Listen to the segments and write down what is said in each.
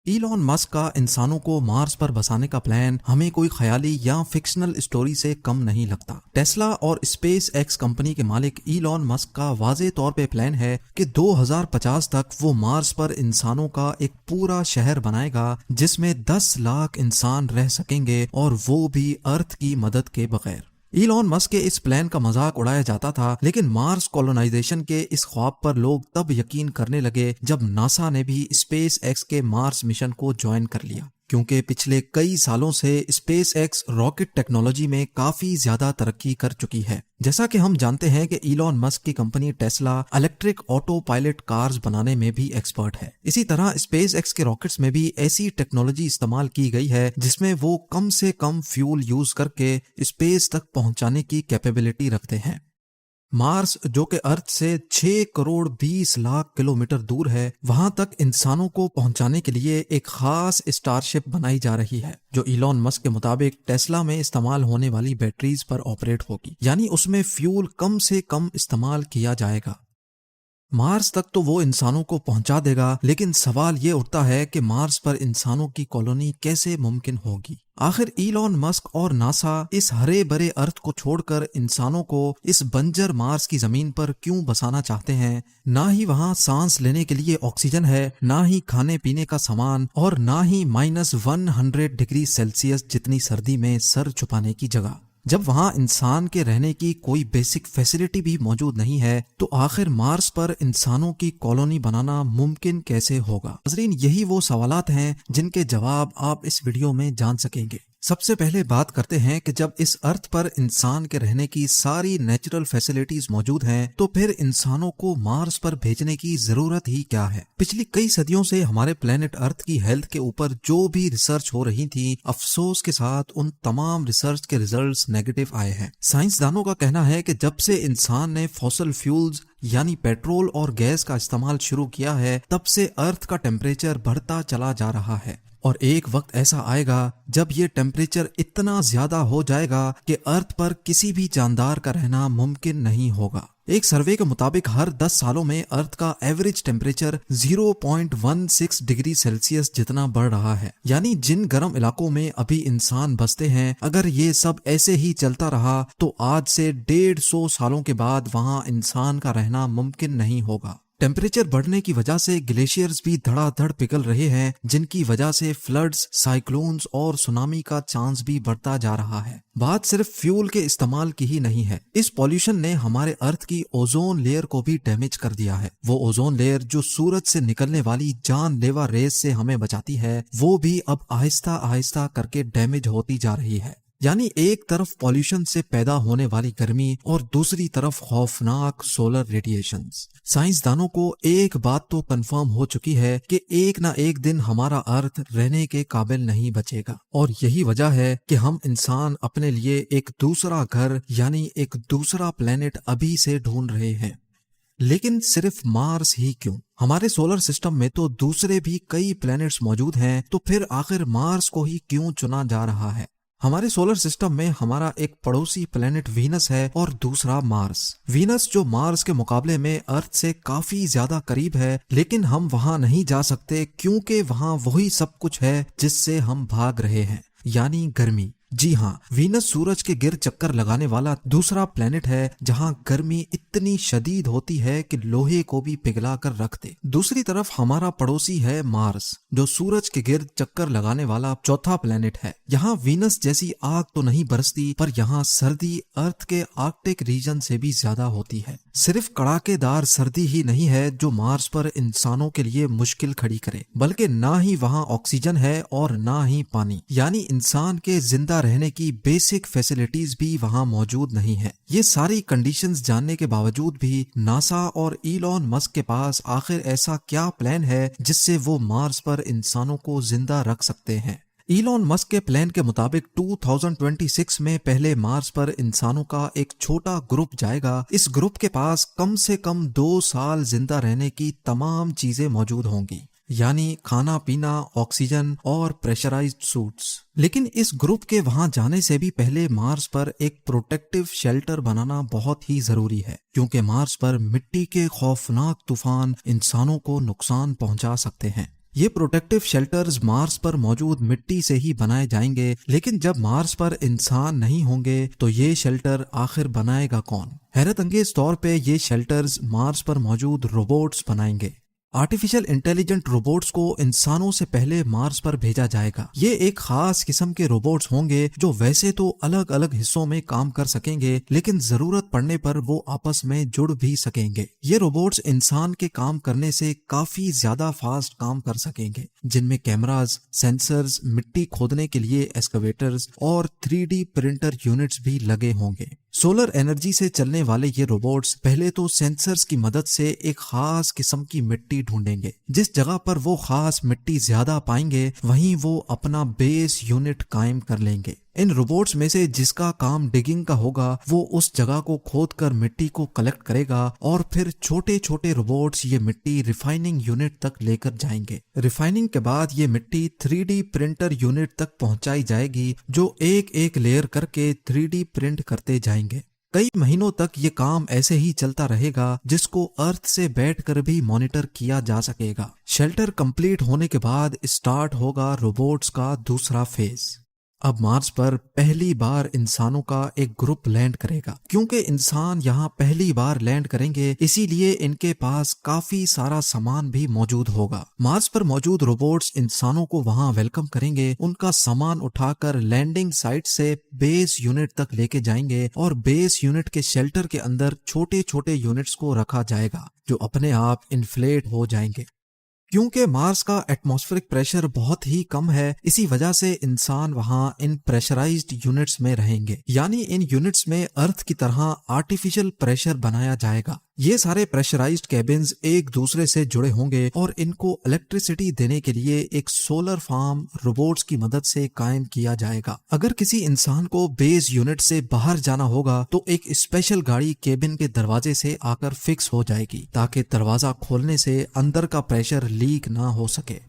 Elon Musk کا انسانوں کو مارس پر بسانے کا پلان ہمیں کوئی خیالی یا فکشنل اسٹوری سے کم نہیں لگتا۔ ٹیسلا اور اسپیس ایکس کمپنی کے مالک ایلون مسک کا واضح طور پہ پلان ہے کہ 2050 تک وہ مارس پر انسانوں کا ایک پورا شہر بنائے گا جس میں 10 لاکھ انسان رہ سکیں گے، اور وہ بھی ارتھ کی مدد کے بغیر۔ ایلون مسک کے اس پلان کا مذاق اڑایا جاتا تھا، لیکن مارس کولونائزیشن کے اس خواب پر لوگ تب یقین کرنے لگے جب ناسا نے بھی اسپیس ایکس کے مارس مشن کو جوائن کر لیا، کیونکہ پچھلے کئی سالوں سے اسپیس ایکس راکٹ ٹیکنالوجی میں کافی زیادہ ترقی کر چکی ہے۔ جیسا کہ ہم جانتے ہیں کہ ایلون مسک کی company Tesla electric auto pilot cars بنانے میں بھی ایکسپرٹ ہے۔ اسی طرح اسپیس ایکس کے راکٹس میں بھی ایسی ٹیکنالوجی استعمال کی گئی ہے جس میں وہ کم سے کم فیول یوز کر کے اسپیس تک پہنچانے کی کیپیبلٹی رکھتے ہیں۔ مارس، جو کہ ارتھ سے 6 کروڑ 20 لاکھ کلومیٹر دور ہے، وہاں تک انسانوں کو پہنچانے کے لیے ایک خاص اسٹار شپ بنائی جا رہی ہے جو ایلون مسک کے مطابق ٹیسلا میں استعمال ہونے والی بیٹریز پر آپریٹ ہوگی، یعنی اس میں فیول کم سے کم استعمال کیا جائے گا۔ مارس تک تو وہ انسانوں کو پہنچا دے گا، لیکن سوال یہ اٹھتا ہے کہ مارس پر انسانوں کی کالونی کیسے ممکن ہوگی؟ آخر ایلون مسک اور ناسا اس ہرے بھرے ارتھ کو چھوڑ کر انسانوں کو اس بنجر مارس کی زمین پر کیوں بسانا چاہتے ہیں؟ نہ ہی وہاں سانس لینے کے لیے آکسیجن ہے، نہ ہی کھانے پینے کا سامان، اور نہ ہی -100 ڈگری سیلسیس جتنی سردی میں سر چھپانے کی جگہ۔ جب وہاں انسان کے رہنے کی کوئی بیسک فیسلٹی بھی موجود نہیں ہے تو آخر مارس پر انسانوں کی کالونی بنانا ممکن کیسے ہوگا؟ ناظرین، یہی وہ سوالات ہیں جن کے جواب آپ اس ویڈیو میں جان سکیں گے۔ سب سے پہلے بات کرتے ہیں کہ جب اس ارتھ پر انسان کے رہنے کی ساری نیچرل فیسلٹیز موجود ہیں تو پھر انسانوں کو مارس پر بھیجنے کی ضرورت ہی کیا ہے؟ پچھلی کئی صدیوں سے ہمارے پلینٹ ارتھ کی ہیلتھ کے اوپر جو بھی ریسرچ ہو رہی تھی، افسوس کے ساتھ ان تمام ریسرچ کے ریزلٹس نیگیٹو آئے ہیں۔ سائنسدانوں کا کہنا ہے کہ جب سے انسان نے فوسل فیولز یعنی پیٹرول اور گیس کا استعمال شروع کیا ہے، تب سے ارتھ کا ٹیمپریچر بڑھتا چلا جا رہا ہے، اور ایک وقت ایسا آئے گا جب یہ ٹیمپریچر اتنا زیادہ ہو جائے گا کہ ارتھ پر کسی بھی جاندار کا رہنا ممکن نہیں ہوگا۔ ایک سروے کے مطابق ہر 10 سالوں میں ارتھ کا ایوریج ٹیمپریچر 0.16 ڈگری سیلسیس جتنا بڑھ رہا ہے، یعنی جن گرم علاقوں میں ابھی انسان بستے ہیں، اگر یہ سب ایسے ہی چلتا رہا تو آج سے 150 سالوں کے بعد وہاں انسان کا رہنا ممکن نہیں ہوگا۔ ٹیمپریچر بڑھنے کی وجہ سے گلیشیئرز بھی دھڑا دھڑ پگھل رہے ہیں، جن کی وجہ سے فلڈز، سائیکلونز اور سونامی کا چانس بھی بڑھتا جا رہا ہے۔ بات صرف فیول کے استعمال کی ہی نہیں ہے، اس پولیوشن نے ہمارے ارتھ کی اوزون لیئر کو بھی ڈیمیج کر دیا ہے۔ وہ اوزون لیئر جو سورج سے نکلنے والی جان لیوا ریز سے ہمیں بچاتی ہے، وہ بھی اب آہستہ آہستہ کر کے ڈیمیج ہوتی جا رہی ہے۔ یعنی ایک طرف پولیوشن سے پیدا ہونے والی گرمی اور دوسری طرف خوفناک سولر ریڈیشنز۔ سائنسدانوں کو ایک بات تو کنفرم ہو چکی ہے کہ ایک نہ ایک دن ہمارا ارتھ رہنے کے قابل نہیں بچے گا، اور یہی وجہ ہے کہ ہم انسان اپنے لیے ایک دوسرا گھر یعنی ایک دوسرا پلینٹ ابھی سے ڈھونڈ رہے ہیں۔ لیکن صرف مارس ہی کیوں؟ ہمارے سولر سسٹم میں تو دوسرے بھی کئی پلینٹس موجود ہیں، تو پھر آخر مارس کو ہی کیوں چنا جا رہا ہے؟ ہمارے سولر سسٹم میں ہمارا ایک پڑوسی پلینٹ وینس ہے اور دوسرا مارس۔ وینس جو مارس کے مقابلے میں ارتھ سے کافی زیادہ قریب ہے، لیکن ہم وہاں نہیں جا سکتے کیونکہ وہاں وہی سب کچھ ہے جس سے ہم بھاگ رہے ہیں، یعنی گرمی۔ جی ہاں، وینس سورج کے گرد چکر لگانے والا دوسرا پلینٹ ہے جہاں گرمی اتنی شدید ہوتی ہے کہ لوہے کو بھی پگھلا کر رکھ دے۔ دوسری طرف ہمارا پڑوسی ہے مارس، جو سورج کے گرد چکر لگانے والا چوتھا پلینٹ ہے۔ یہاں وینس جیسی آگ تو نہیں برستی، پر یہاں سردی ارتھ کے آرکٹک ریجن سے بھی زیادہ ہوتی ہے۔ صرف کڑاکے دار سردی ہی نہیں ہے جو مارس پر انسانوں کے لیے مشکل کھڑی کرے، بلکہ نہ ہی وہاں آکسیجن ہے اور نہ ہی پانی، یعنی انسان کے زندہ رہنے کی بیسک فیسلٹیز بھی وہاں موجود نہیں ہے۔ یہ ساری کنڈیشنز جاننے کے باوجود بھی ناسا اور ایلون مسک کے پاس آخر ایسا کیا پلان ہے جس سے وہ مارس پر انسانوں کو زندہ رکھ سکتے ہیں؟ ایلون مسک کے پلان کے مطابق 2026 میں پہلے مارس پر انسانوں کا ایک چھوٹا گروپ جائے گا۔ اس گروپ کے پاس کم سے کم 2 سال زندہ رہنے کی تمام چیزیں موجود ہوں گی، یعنی کھانا پینا، آکسیجن اور پریشرائزڈ سوٹس۔ لیکن اس گروپ کے وہاں جانے سے بھی پہلے مارس پر ایک پروٹیکٹیو شیلٹر بنانا بہت ہی ضروری ہے، کیونکہ مارس پر مٹی کے خوفناک طوفان انسانوں کو نقصان پہنچا سکتے ہیں۔ یہ پروٹیکٹیو شیلٹرز مارس پر موجود مٹی سے ہی بنائے جائیں گے، لیکن جب مارس پر انسان نہیں ہوں گے تو یہ شیلٹر آخر بنائے گا کون؟ حیرت انگیز طور پہ یہ شیلٹرز مارس پر موجود روبوٹس بنائیں گے۔ آرٹیفیشل انٹیلیجنٹ روبوٹس کو انسانوں سے پہلے مارس پر بھیجا جائے گا۔ یہ ایک خاص قسم کے روبوٹس ہوں گے جو ویسے تو الگ الگ حصوں میں کام کر سکیں گے، لیکن ضرورت پڑنے پر وہ آپس میں جڑ بھی سکیں گے۔ یہ روبوٹس انسان کے کام کرنے سے کافی زیادہ فاسٹ کام کر سکیں گے، جن میں کیمراز، سینسرز، مٹی کھودنے کے لیے ایکسکیویٹرز اور 3D پرنٹر یونٹس بھی لگے ہوں گے۔ سولر انرجی سے چلنے والے یہ روبوٹس پہلے تو سینسرز کی مدد سے ایک خاص قسم کی مٹی ڈھونڈیں گے۔ جس جگہ پر وہ خاص مٹی زیادہ پائیں گے وہیں وہ اپنا بیس یونٹ قائم کر لیں گے۔ ان روبوٹس میں سے جس کا کام ڈگنگ کا ہوگا وہ اس جگہ کو کھود کر مٹی کو کلیکٹ کرے گا، اور پھر چھوٹے چھوٹے روبوٹس یہ مٹی ریفائننگ یونٹ تک لے کر جائیں گے۔ ریفائننگ کے بعد یہ مٹی 3D پرنٹر یونٹ تک پہنچائی جائے گی، جو ایک ایک لیئر کر کے 3D پرنٹ کرتے جائیں گے۔ کئی مہینوں تک یہ کام ایسے ہی چلتا رہے گا، جس کو ارتھ سے بیٹھ کر بھی مانیٹر کیا جا سکے گا۔ شیلٹر کمپلیٹ ہونے کے بعد اسٹارٹ ہوگا روبوٹس کا دوسرا فیز۔ اب مارس پر پہلی بار انسانوں کا ایک گروپ لینڈ کرے گا۔ کیونکہ انسان یہاں پہلی بار لینڈ کریں گے، اسی لیے ان کے پاس کافی سارا سامان بھی موجود ہوگا۔ مارس پر موجود روبوٹس انسانوں کو وہاں ویلکم کریں گے، ان کا سامان اٹھا کر لینڈنگ سائٹ سے بیس یونٹ تک لے کے جائیں گے، اور بیس یونٹ کے شیلٹر کے اندر چھوٹے چھوٹے یونٹس کو رکھا جائے گا جو اپنے آپ انفلیٹ ہو جائیں گے۔ کیونکہ مارس کا ایٹماسفیرک پریشر بہت ہی کم ہے، اسی وجہ سے انسان وہاں ان پریشرائزڈ یونٹس میں رہیں گے، یعنی ان یونٹس میں ارتھ کی طرح آرٹیفیشل پریشر بنایا جائے گا۔ یہ سارے پریشرائزڈ کیبنز ایک دوسرے سے جڑے ہوں گے، اور ان کو الیکٹریسٹی دینے کے لیے ایک سولر فارم روبوٹس کی مدد سے قائم کیا جائے گا۔ اگر کسی انسان کو بیس یونٹ سے باہر جانا ہوگا تو ایک اسپیشل گاڑی کیبن کے دروازے سے آ کر فکس ہو جائے گی، تاکہ دروازہ کھولنے سے اندر کا پریشر لیک نہ ہو سکے۔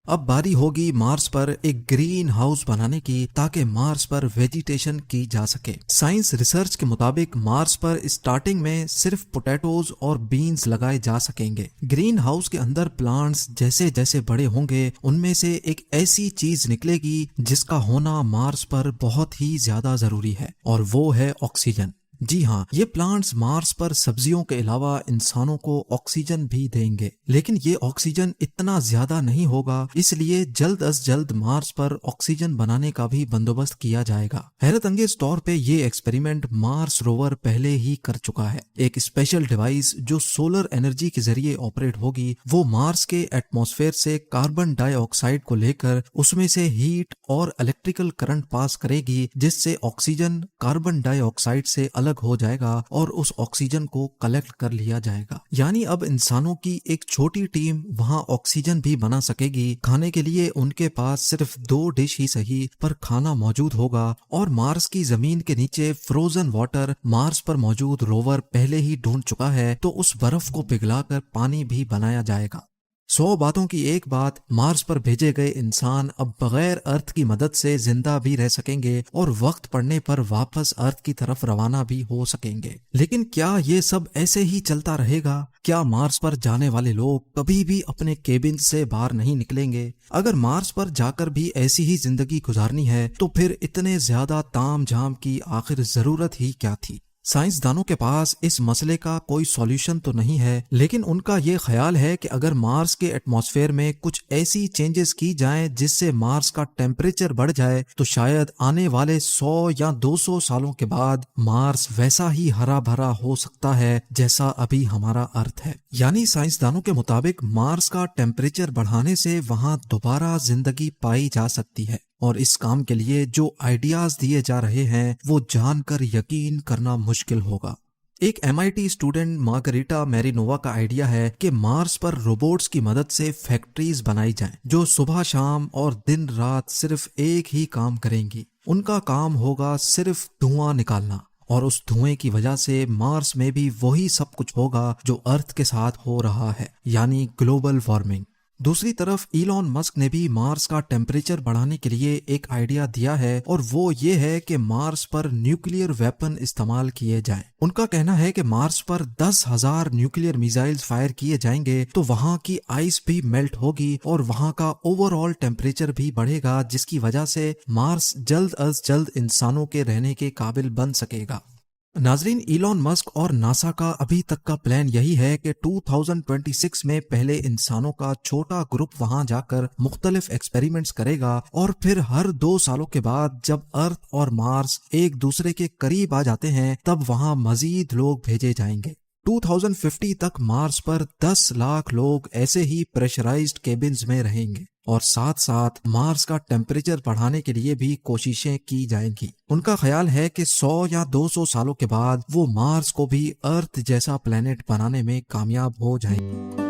اب باری ہوگی مارس پر ایک گرین ہاؤس بنانے کی، تاکہ مارس پر ویجیٹیشن کی جا سکے۔ سائنس ریسرچ کے مطابق مارس پر اسٹارٹنگ میں صرف پوٹیٹوز اور بینز لگائے جا سکیں گے۔ گرین ہاؤس کے اندر پلانٹس جیسے جیسے بڑے ہوں گے، ان میں سے ایک ایسی چیز نکلے گی جس کا ہونا مارس پر بہت ہی زیادہ ضروری ہے، اور وہ ہے آکسیجن۔ جی ہاں، یہ پلانٹس مارس پر سبزیوں کے علاوہ انسانوں کو آکسیجن بھی دیں گے، لیکن یہ آکسیجن اتنا زیادہ نہیں ہوگا، اس لیے جلد از جلد مارس پر آکسیجن بنانے کا بھی بندوبست کیا جائے گا۔ حیرت انگیز طور پہ یہ ایکسپیریمنٹ مارس روور پہلے ہی کر چکا ہے۔ ایک اسپیشل ڈیوائس جو سولر انرجی کے ذریعے آپریٹ ہوگی، وہ مارس کے ایٹماسفیئر سے کاربن ڈائی آکسائڈ کو لے کر اس میں سے ہیٹ اور الیکٹریکل کرنٹ پاس کرے گی، جس سے آکسیجن کاربن ڈائی آکسائڈ سے الگ ہو جائے گا اور اس آکسیجن کو کلیکٹ کر لیا جائے گا۔ یعنی اب انسانوں کی ایک چھوٹی ٹیم وہاں آکسیجن بھی بنا سکے گی۔ کھانے کے لیے ان کے پاس صرف 2 ڈش ہی صحیح پر کھانا موجود ہوگا، اور مارس کی زمین کے نیچے فروزن واٹر مارس پر موجود روور پہلے ہی ڈھونڈ چکا ہے، تو اس برف کو پگھلا کر پانی بھی بنایا جائے گا۔ 100 باتوں کی ایک بات، مارس پر بھیجے گئے انسان اب بغیر ارتھ کی مدد سے زندہ بھی رہ سکیں گے، اور وقت پڑنے پر واپس ارتھ کی طرف روانہ بھی ہو سکیں گے۔ لیکن کیا یہ سب ایسے ہی چلتا رہے گا؟ کیا مارس پر جانے والے لوگ کبھی بھی اپنے کیبن سے باہر نہیں نکلیں گے؟ اگر مارس پر جا کر بھی ایسی ہی زندگی گزارنی ہے تو پھر اتنے زیادہ تام جھام کی آخر ضرورت ہی کیا تھی؟ سائنسدانوں کے پاس اس مسئلے کا کوئی سولوشن تو نہیں ہے، لیکن ان کا یہ خیال ہے کہ اگر مارس کے ایٹماسفیئر میں کچھ ایسی چینجز کی جائیں جس سے مارس کا ٹیمپریچر بڑھ جائے، تو شاید آنے والے 100 یا 200 سالوں کے بعد مارس ویسا ہی ہرا بھرا ہو سکتا ہے جیسا ابھی ہمارا ارتھ ہے۔ یعنی سائنسدانوں کے مطابق مارس کا ٹیمپریچر بڑھانے سے وہاں دوبارہ زندگی پائی جا سکتی ہے، اور اس کام کے لیے جو آئیڈیاز دیے جا رہے ہیں وہ جان کر یقین کرنا مشکل ہوگا۔ ایک MIT اسٹوڈنٹ مارگریٹا میرینووا کا آئیڈیا ہے کہ مارس پر روبوٹس کی مدد سے فیکٹریز بنائی جائیں جو صبح شام اور دن رات صرف ایک ہی کام کریں گی۔ ان کا کام ہوگا صرف دھواں نکالنا، اور اس دھوئیں کی وجہ سے مارس میں بھی وہی سب کچھ ہوگا جو ارتھ کے ساتھ ہو رہا ہے، یعنی گلوبل وارمنگ۔ دوسری طرف ایلون مسک نے بھی مارس کا ٹیمپریچر بڑھانے کے لیے ایک آئیڈیا دیا ہے، اور وہ یہ ہے کہ مارس پر نیوکلیئر ویپن استعمال کیے جائیں۔ ان کا کہنا ہے کہ مارس پر 10,000 نیوکلیئر میزائلز فائر کیے جائیں گے تو وہاں کی آئس بھی میلٹ ہوگی اور وہاں کا اوور آل ٹیمپریچر بھی بڑھے گا، جس کی وجہ سے مارس جلد از جلد انسانوں کے رہنے کے قابل بن سکے گا۔ ناظرین، ایلون مسک اور ناسا کا ابھی تک کا پلان یہی ہے کہ 2026 میں پہلے انسانوں کا چھوٹا گروپ وہاں جا کر مختلف ایکسپیریمنٹس کرے گا، اور پھر ہر 2 سالوں کے بعد جب ارتھ اور مارس ایک دوسرے کے قریب آ جاتے ہیں تب وہاں مزید لوگ بھیجے جائیں گے۔ 2050 تک مارس پر 10 لاکھ لوگ ایسے ہی پریشرائزڈ کیبنز میں رہیں گے، اور ساتھ ساتھ مارس کا ٹیمپریچر بڑھانے کے لیے بھی کوششیں کی جائیں گی۔ ان کا خیال ہے کہ 100 یا 200 سالوں کے بعد وہ مارس کو بھی ارتھ جیسا پلینٹ بنانے میں کامیاب ہو جائیں گے۔